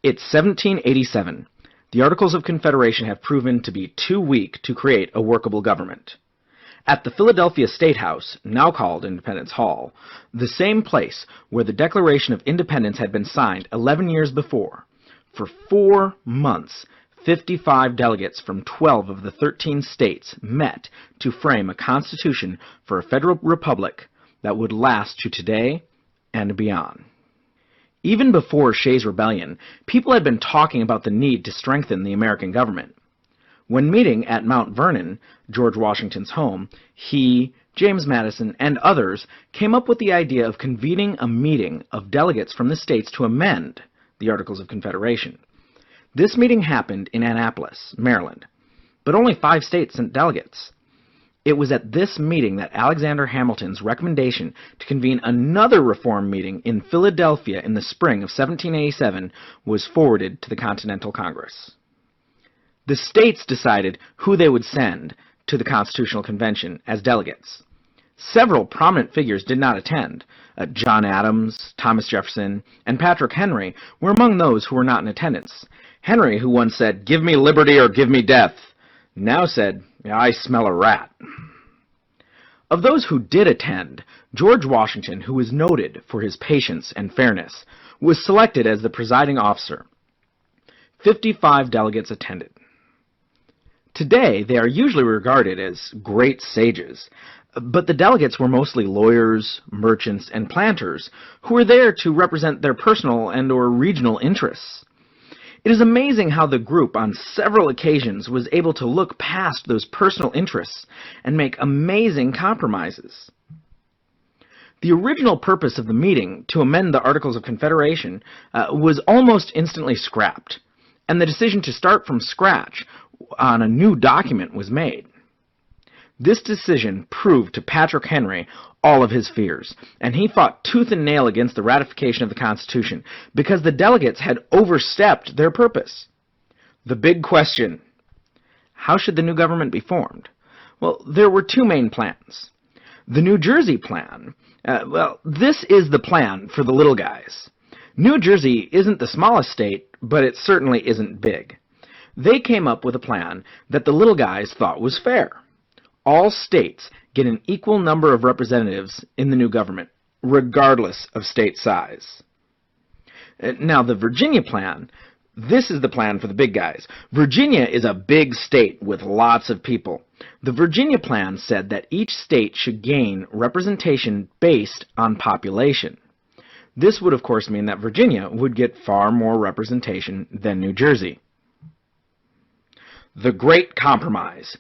It's 1787. The Articles of Confederation have proven to be too weak to create a workable government. At the Philadelphia State House, now called Independence Hall, the same place where the Declaration of Independence had been signed 11 years before, for 4 months, 55 delegates from 12 of the 13 states met to frame a constitution for a federal republic that would last to today and beyond. Even before Shays' Rebellion, people had been talking about the need to strengthen the American government. When meeting at Mount Vernon, George Washington's home, he, James Madison, and others came up with the idea of convening a meeting of delegates from the states to amend the Articles of Confederation. This meeting happened in Annapolis, Maryland, but only 5 states sent delegates. It was at this meeting that Alexander Hamilton's recommendation to convene another reform meeting in Philadelphia in the spring of 1787 was forwarded to the Continental Congress. The states decided who they would send to the Constitutional Convention as delegates. Several prominent figures did not attend. John Adams, Thomas Jefferson, and Patrick Henry were among those who were not in attendance. Henry, who once said, "Give me liberty or give me death," now said, "I smell a rat." Of those who did attend, George Washington, who was noted for his patience and fairness, was selected as the presiding officer. 55 delegates attended. Today, they are usually regarded as great sages, but the delegates were mostly lawyers, merchants, and planters who were there to represent their personal and/or regional interests. It is amazing how the group on several occasions was able to look past those personal interests and make amazing compromises. The original purpose of the meeting to amend the Articles of Confederation was almost instantly scrapped, and the decision to start from scratch on a new document was made. This decision proved to Patrick Henry all of his fears, and he fought tooth and nail against the ratification of the Constitution because the delegates had overstepped their purpose. The big question: how should the new government be formed? Well, there were 2 main plans. The New Jersey plan, this is the plan for the little guys. New Jersey isn't the smallest state, but it certainly isn't big. They came up with a plan that the little guys thought was fair. All states get an equal number of representatives in the new government, regardless of state size. Now, the Virginia plan, this is the plan for the big guys. Virginia is a big state with lots of people. The Virginia plan said that each state should gain representation based on population. This would, of course, mean that Virginia would get far more representation than New Jersey. The Great Compromise.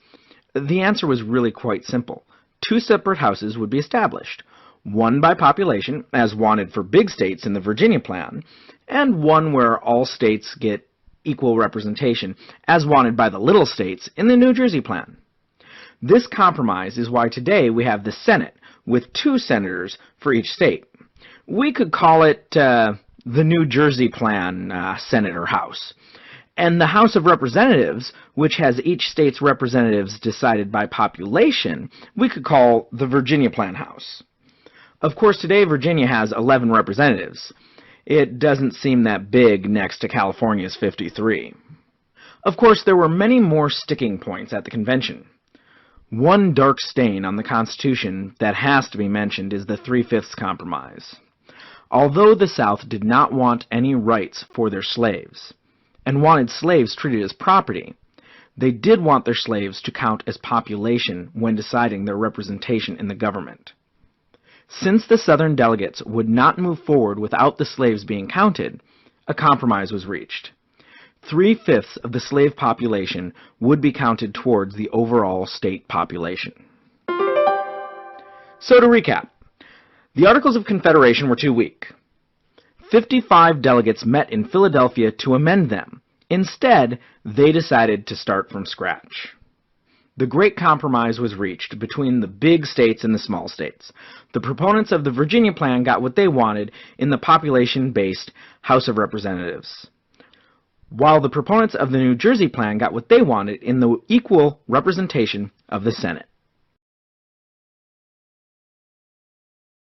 The answer was really quite simple. 2 separate houses would be established, one by population, as wanted for big states in the Virginia plan, and one where all states get equal representation, as wanted by the little states in the New Jersey plan. This compromise is why today we have the Senate, with 2 senators for each state. We could call it the New Jersey plan Senate or House. And the House of Representatives, which has each state's representatives decided by population, we could call the Virginia Plan House. Of course, today Virginia has 11 representatives. It doesn't seem that big next to California's 53. Of course, there were many more sticking points at the convention. One dark stain on the Constitution that has to be mentioned is the 3/5 Compromise. Although the South did not want any rights for their slaves, and wanted slaves treated as property, they did want their slaves to count as population when deciding their representation in the government. Since the Southern delegates would not move forward without the slaves being counted, a compromise was reached. 3/5 of the slave population would be counted towards the overall state population. So to recap, the Articles of Confederation were too weak. 55 delegates met in Philadelphia to amend them. Instead, they decided to start from scratch. The Great Compromise was reached between the big states and the small states. The proponents of the Virginia plan got what they wanted in the population-based House of Representatives, while the proponents of the New Jersey plan got what they wanted in the equal representation of the Senate.